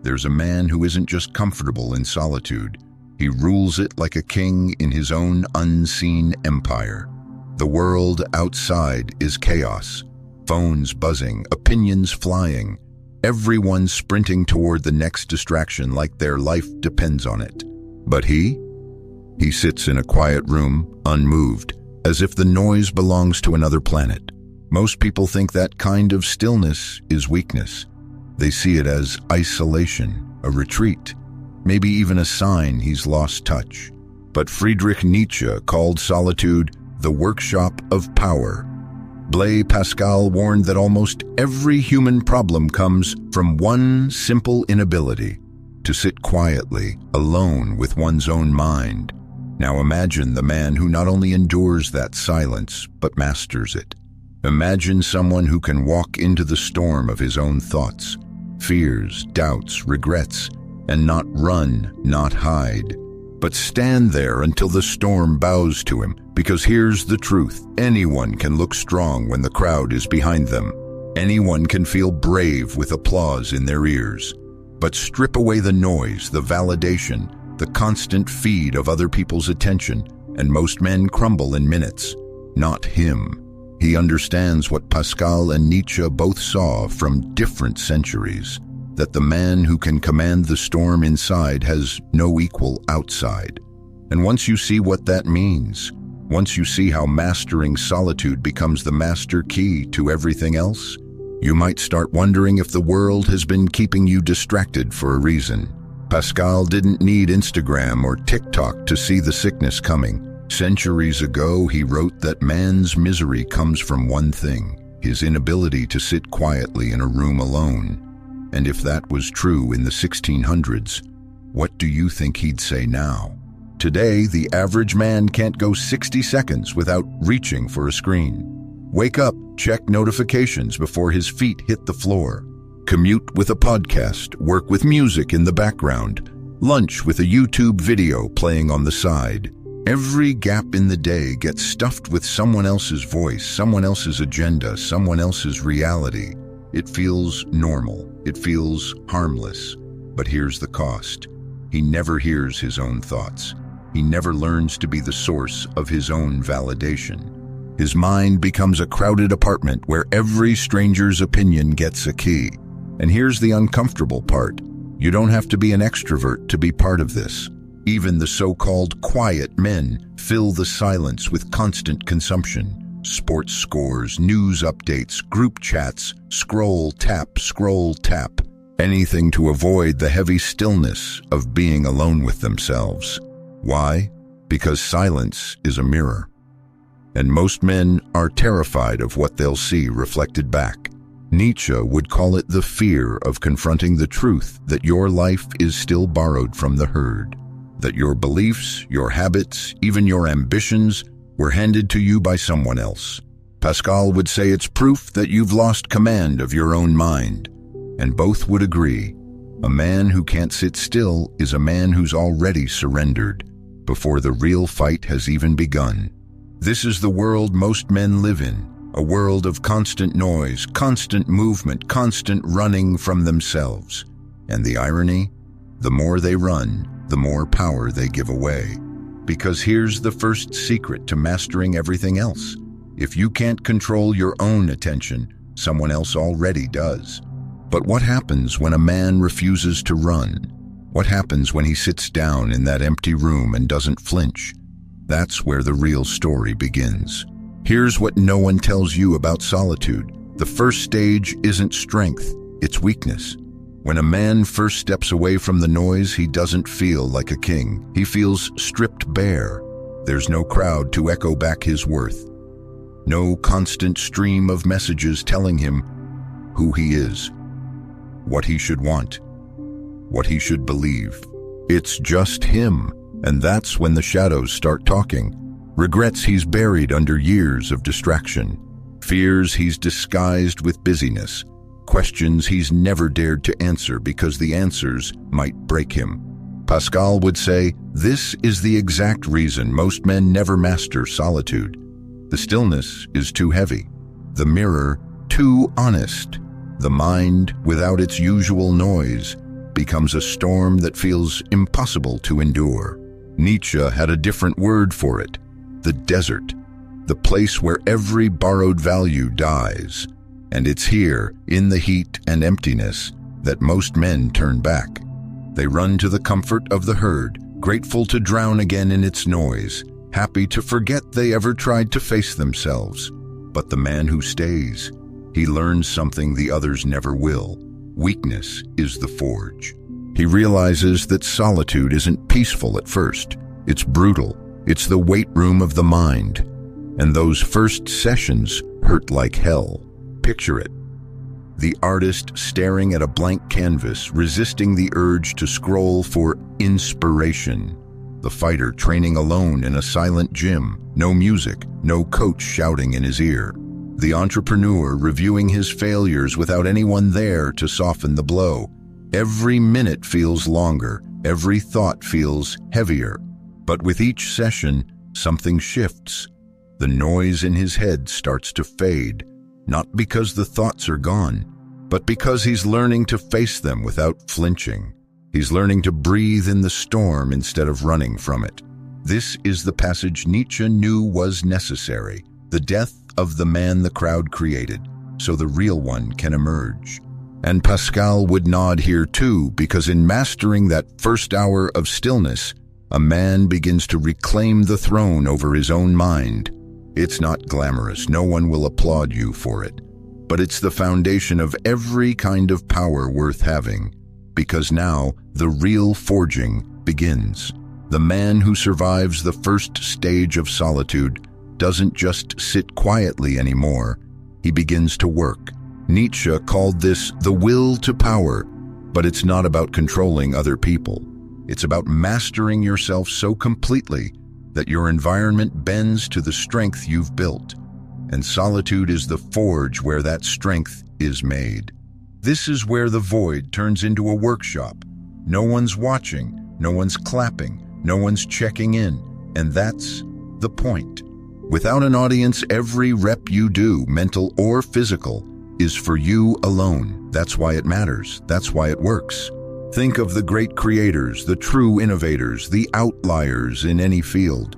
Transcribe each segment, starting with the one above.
There's a man who isn't just comfortable in solitude. He rules it like a king in his own unseen empire. The world outside is chaos. Phones buzzing, opinions flying, everyone sprinting toward the next distraction like their life depends on it. But he sits in a quiet room, unmoved, as if the noise belongs to another planet. Most people think that kind of stillness is weakness. They see it as isolation, a retreat, maybe even a sign he's lost touch. But Friedrich Nietzsche called solitude the workshop of power. Blaise Pascal warned that almost every human problem comes from one simple inability: to sit quietly, alone with one's own mind. Now imagine the man who not only endures that silence, but masters it. Imagine someone who can walk into the storm of his own thoughts, fears, doubts, regrets, and not run, not hide, but stand there until the storm bows to him. Because here's the truth: anyone can look strong when the crowd is behind them. Anyone can feel brave with applause in their ears. But strip away the noise, the validation, the constant feed of other people's attention, and most men crumble in minutes. Not him. He understands what Pascal and Nietzsche both saw from different centuries: that the man who can command the storm inside has no equal outside. And once you see what that means, once you see how mastering solitude becomes the master key to everything else, you might start wondering if the world has been keeping you distracted for a reason. Pascal didn't need Instagram or TikTok to see the sickness coming. Centuries ago, he wrote that man's misery comes from one thing: his inability to sit quietly in a room alone. And if that was true in the 1600s, what do you think he'd say now? Today, the average man can't go 60 seconds without reaching for a screen. Wake up, check notifications before his feet hit the floor. Commute with a podcast, work with music in the background, lunch with a YouTube video playing on the side. Every gap in the day gets stuffed with someone else's voice, someone else's agenda, someone else's reality. It feels normal. It feels harmless. But here's the cost. He never hears his own thoughts. He never learns to be the source of his own validation. His mind becomes a crowded apartment where every stranger's opinion gets a key. And here's the uncomfortable part: you don't have to be an extrovert to be part of this. Even the so-called quiet men fill the silence with constant consumption. Sports scores, news updates, group chats, scroll, tap, anything to avoid the heavy stillness of being alone with themselves. Why? Because silence is a mirror. And most men are terrified of what they'll see reflected back. Nietzsche would call it the fear of confronting the truth that your life is still borrowed from the herd, that your beliefs, your habits, even your ambitions were handed to you by someone else. Pascal would say it's proof that you've lost command of your own mind. And both would agree. A man who can't sit still is a man who's already surrendered before the real fight has even begun. This is the world most men live in, a world of constant noise, constant movement, constant running from themselves. And the irony? The more they run, the more power they give away. Because here's the first secret to mastering everything else: if you can't control your own attention, someone else already does. But what happens when a man refuses to run? What happens when he sits down in that empty room and doesn't flinch? That's where the real story begins. Here's what no one tells you about solitude. The first stage isn't strength, it's weakness. When a man first steps away from the noise, he doesn't feel like a king. He feels stripped bare. There's no crowd to echo back his worth. No constant stream of messages telling him who he is, what he should want, what he should believe. It's just him, and that's when the shadows start talking. Regrets he's buried under years of distraction. Fears he's disguised with busyness. Questions he's never dared to answer because the answers might break him. Pascal would say, this is the exact reason most men never master solitude. The stillness is too heavy. The mirror too honest. The mind, without its usual noise, becomes a storm that feels impossible to endure. Nietzsche had a different word for it: the desert, the place where every borrowed value dies. And it's here, in the heat and emptiness, that most men turn back. They run to the comfort of the herd, grateful to drown again in its noise, happy to forget they ever tried to face themselves. But the man who stays, he learns something the others never will. Weakness is the forge. He realizes that solitude isn't peaceful at first. It's brutal. It's the weight room of the mind. And those first sessions hurt like hell. Picture it: the artist staring at a blank canvas, resisting the urge to scroll for inspiration. The fighter training alone in a silent gym, no music, no coach shouting in his ear. The entrepreneur reviewing his failures without anyone there to soften the blow. Every minute feels longer, every thought feels heavier. But with each session, something shifts. The noise in his head starts to fade, not because the thoughts are gone, but because he's learning to face them without flinching. He's learning to breathe in the storm instead of running from it. This is the passage Nietzsche knew was necessary: the death of the man the crowd created, so the real one can emerge. And Pascal would nod here too, because in mastering that first hour of stillness, a man begins to reclaim the throne over his own mind. It's not glamorous, no one will applaud you for it, but it's the foundation of every kind of power worth having, because now the real forging begins. The man who survives the first stage of solitude doesn't just sit quietly anymore, he begins to work. Nietzsche called this the will to power, but it's not about controlling other people. It's about mastering yourself so completely that your environment bends to the strength you've built. And solitude is the forge where that strength is made. This is where the void turns into a workshop. No one's watching, no one's clapping, no one's checking in, and that's the point. Without an audience, every rep you do, mental or physical, is for you alone. That's why it matters. That's why it works. Think of the great creators, the true innovators, the outliers in any field.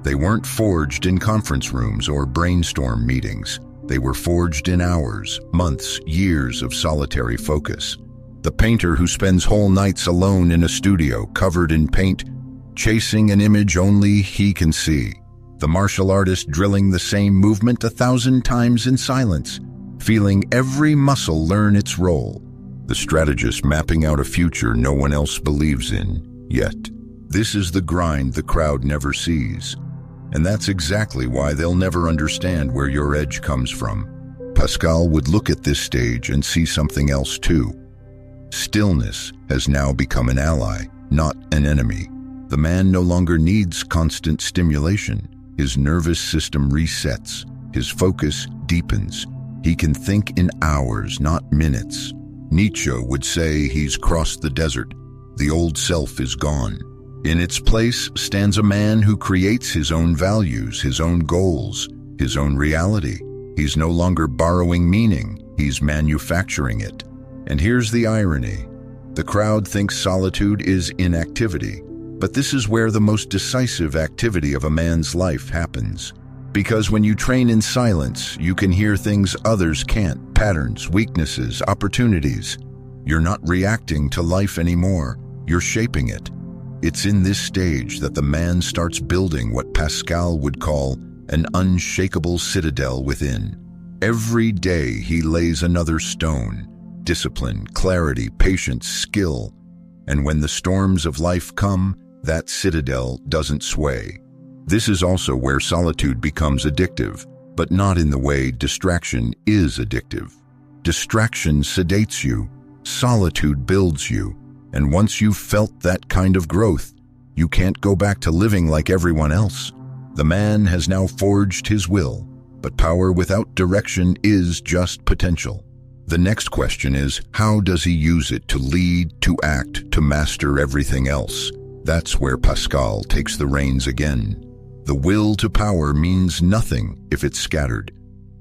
They weren't forged in conference rooms or brainstorm meetings. They were forged in hours, months, years of solitary focus. The painter who spends whole nights alone in a studio, covered in paint, chasing an image only he can see. The martial artist drilling the same movement 1,000 times in silence, feeling every muscle learn its role. The strategist mapping out a future no one else believes in, yet. This is the grind the crowd never sees. And that's exactly why they'll never understand where your edge comes from. Pascal would look at this stage and see something else too. Stillness has now become an ally, not an enemy. The man no longer needs constant stimulation. His nervous system resets. His focus deepens. He can think in hours, not minutes. Nietzsche would say he's crossed the desert. The old self is gone. In its place stands a man who creates his own values, his own goals, his own reality. He's no longer borrowing meaning, he's manufacturing it. And here's the irony. The crowd thinks solitude is inactivity, but this is where the most decisive activity of a man's life happens. Because when you train in silence, you can hear things others can't, patterns, weaknesses, opportunities. You're not reacting to life anymore, you're shaping it. It's in this stage that the man starts building what Pascal would call an unshakable citadel within. Every day he lays another stone: discipline, clarity, patience, skill. And when the storms of life come, that citadel doesn't sway. This is also where solitude becomes addictive, but not in the way distraction is addictive. Distraction sedates you, solitude builds you, and once you've felt that kind of growth, you can't go back to living like everyone else. The man has now forged his will, but power without direction is just potential. The next question is, how does he use it to lead, to act, to master everything else? That's where Pascal takes the reins again. The will to power means nothing if it's scattered.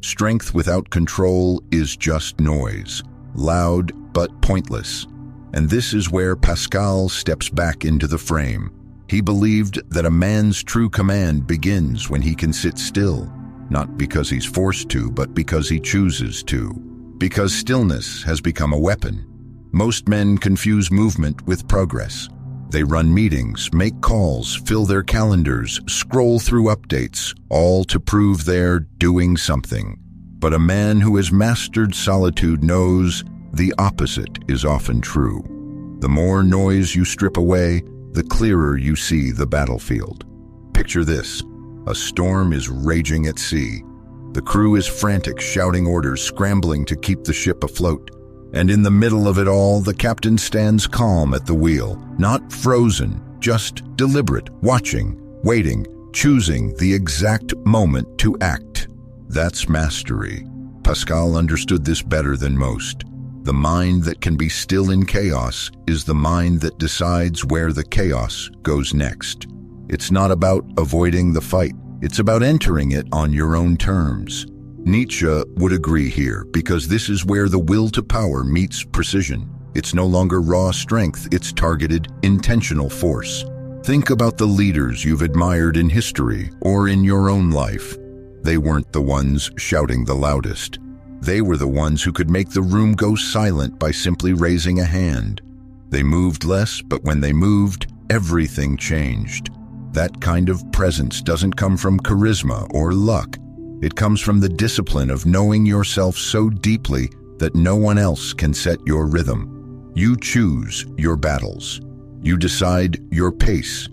Strength without control is just noise, loud but pointless. And this is where Pascal steps back into the frame. He believed that a man's true command begins when he can sit still, not because he's forced to, but because he chooses to. Because stillness has become a weapon. Most men confuse movement with progress. They run meetings, make calls, fill their calendars, scroll through updates, all to prove they're doing something. But a man who has mastered solitude knows the opposite is often true. The more noise you strip away, the clearer you see the battlefield. Picture this. A storm is raging at sea. The crew is frantic, shouting orders, scrambling to keep the ship afloat. And in the middle of it all, the captain stands calm at the wheel, not frozen, just deliberate, watching, waiting, choosing the exact moment to act. That's mastery. Pascal understood this better than most. The mind that can be still in chaos is the mind that decides where the chaos goes next. It's not about avoiding the fight. It's about entering it on your own terms. Nietzsche would agree here, because this is where the will to power meets precision. It's no longer raw strength, it's targeted, intentional force. Think about the leaders you've admired in history or in your own life. They weren't the ones shouting the loudest. They were the ones who could make the room go silent by simply raising a hand. They moved less, but when they moved, everything changed. That kind of presence doesn't come from charisma or luck. It comes from the discipline of knowing yourself so deeply that no one else can set your rhythm. You choose your battles. You decide your pace.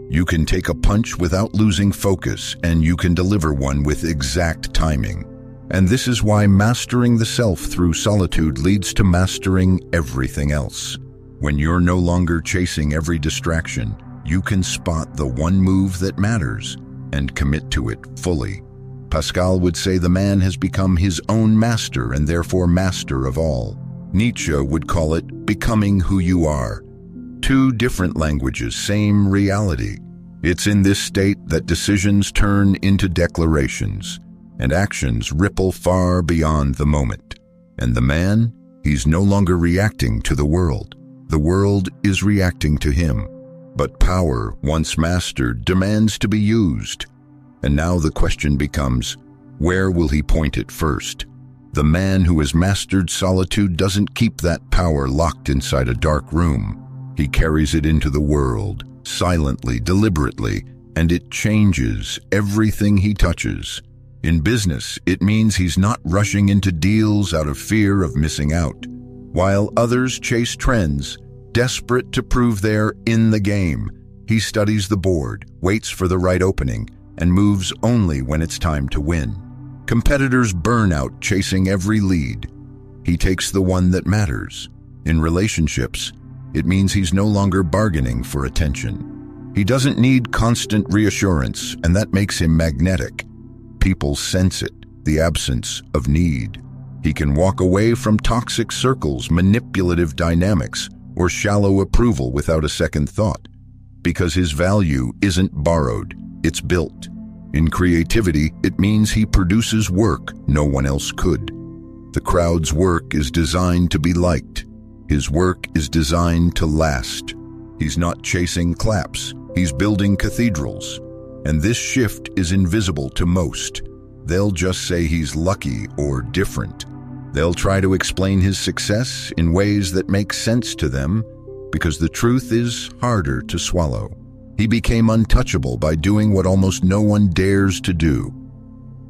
You can take a punch without losing focus, and you can deliver one with exact timing. And this is why mastering the self through solitude leads to mastering everything else. When you're no longer chasing every distraction, you can spot the one move that matters and commit to it fully. Pascal would say the man has become his own master and therefore master of all. Nietzsche would call it becoming who you are. Two different languages, same reality. It's in this state that decisions turn into declarations and actions ripple far beyond the moment. And the man, he's no longer reacting to the world. The world is reacting to him. But power, once mastered, demands to be used. And now the question becomes, where will he point it first? The man who has mastered solitude doesn't keep that power locked inside a dark room. He carries it into the world, silently, deliberately, and it changes everything he touches. In business, it means he's not rushing into deals out of fear of missing out. While others chase trends, desperate to prove they're in the game, he studies the board, waits for the right opening, and moves only when it's time to win. Competitors burn out chasing every lead. He takes the one that matters. In relationships, it means he's no longer bargaining for attention. He doesn't need constant reassurance, and that makes him magnetic. People sense it, the absence of need. He can walk away from toxic circles, manipulative dynamics, or shallow approval without a second thought, because his value isn't borrowed, it's built. In creativity, it means he produces work no one else could. The crowd's work is designed to be liked. His work is designed to last. He's not chasing claps, he's building cathedrals. And this shift is invisible to most. They'll just say he's lucky or different. They'll try to explain his success in ways that make sense to them, because the truth is harder to swallow. He became untouchable by doing what almost no one dares to do,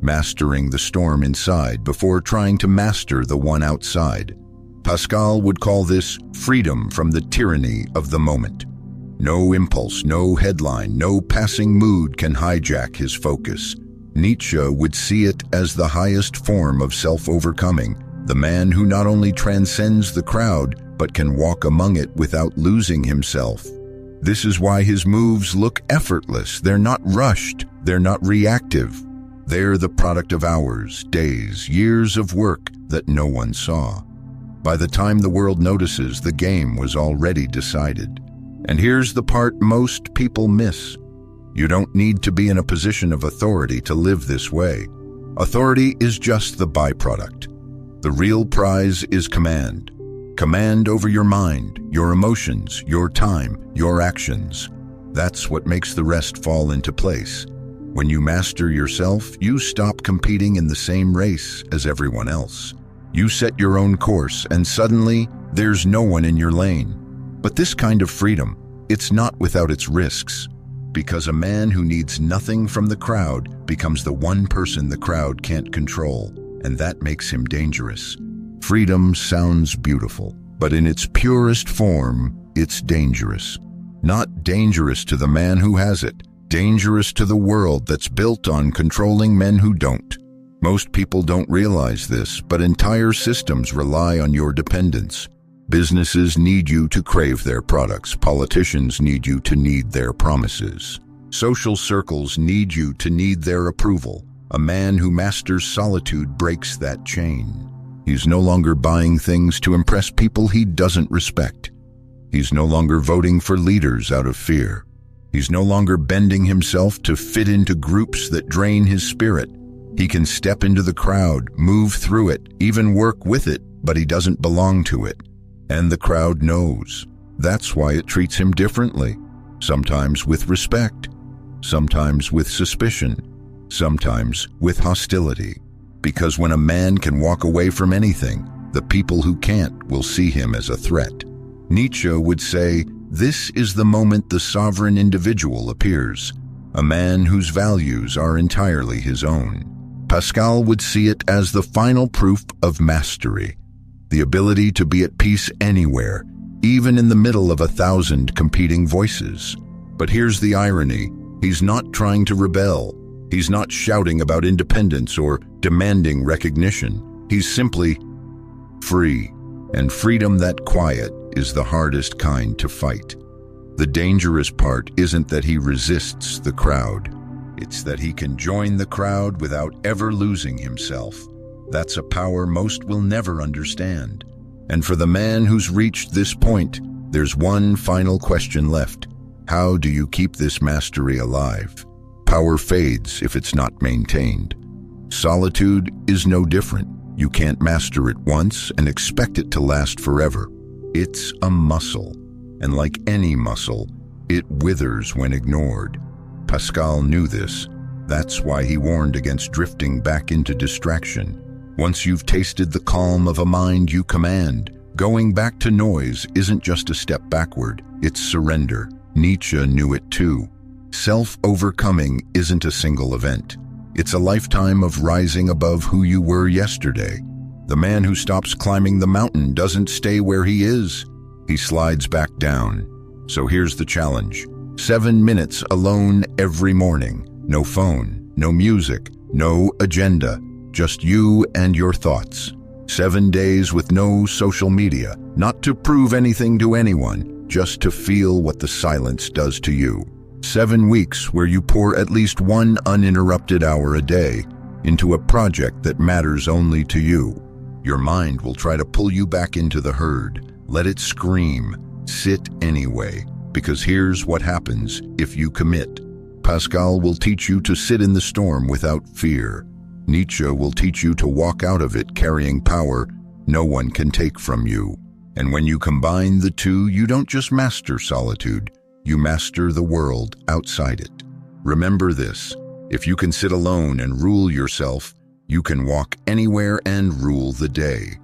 mastering the storm inside before trying to master the one outside. Pascal would call this freedom from the tyranny of the moment. No impulse, no headline, no passing mood can hijack his focus. Nietzsche would see it as the highest form of self-overcoming, the man who not only transcends the crowd, but can walk among it without losing himself. This is why his moves look effortless. They're not rushed, they're not reactive. They're the product of hours, days, years of work that no one saw. By the time the world notices, the game was already decided. And here's the part most people miss. You don't need to be in a position of authority to live this way. Authority is just the byproduct. The real prize is command. Command over your mind, your emotions, your time, your actions. That's what makes the rest fall into place. When you master yourself, you stop competing in the same race as everyone else. You set your own course, and suddenly, there's no one in your lane. But this kind of freedom, it's not without its risks. Because a man who needs nothing from the crowd becomes the one person the crowd can't control, and that makes him dangerous. Freedom sounds beautiful, but in its purest form, it's dangerous. Not dangerous to the man who has it, dangerous to the world that's built on controlling men who don't. Most people don't realize this, but entire systems rely on your dependence. Businesses need you to crave their products. Politicians need you to need their promises. Social circles need you to need their approval. A man who masters solitude breaks that chain. He's no longer buying things to impress people he doesn't respect. He's no longer voting for leaders out of fear. He's no longer bending himself to fit into groups that drain his spirit. He can step into the crowd, move through it, even work with it, but he doesn't belong to it. And the crowd knows. That's why it treats him differently. Sometimes with respect, sometimes with suspicion, sometimes with hostility. Because when a man can walk away from anything, the people who can't will see him as a threat. Nietzsche would say, "This is the moment the sovereign individual appears, a man whose values are entirely his own." Pascal would see it as the final proof of mastery, the ability to be at peace anywhere, even in the middle of 1,000 competing voices. But here's the irony. He's not trying to rebel. He's not shouting about independence or demanding recognition. He's simply free. And freedom that quiet is the hardest kind to fight. The dangerous part isn't that he resists the crowd. It's that he can join the crowd without ever losing himself. That's a power most will never understand. And for the man who's reached this point, there's one final question left. How do you keep this mastery alive? Power fades if it's not maintained. Solitude is no different. You can't master it once and expect it to last forever. It's a muscle, and like any muscle, it withers when ignored. Pascal knew this. That's why he warned against drifting back into distraction. Once you've tasted the calm of a mind you command, going back to noise isn't just a step backward, it's surrender. Nietzsche knew it too. Self-overcoming isn't a single event. It's a lifetime of rising above who you were yesterday. The man who stops climbing the mountain doesn't stay where he is. He slides back down. So here's the challenge. 7 minutes alone every morning. No phone, no music, no agenda. Just you and your thoughts. 7 days with no social media. Not to prove anything to anyone, just to feel what the silence does to you. 7 weeks where you pour at least one uninterrupted hour a day into a project that matters only to you. Your mind will try to pull you back into the herd. Let it scream. Sit anyway. Because here's what happens if you commit. Pascal will teach you to sit in the storm without fear. Nietzsche will teach you to walk out of it carrying power no one can take from you. And when you combine the two, you don't just master solitude. You master the world outside it. Remember this, if you can sit alone and rule yourself, you can walk anywhere and rule the day.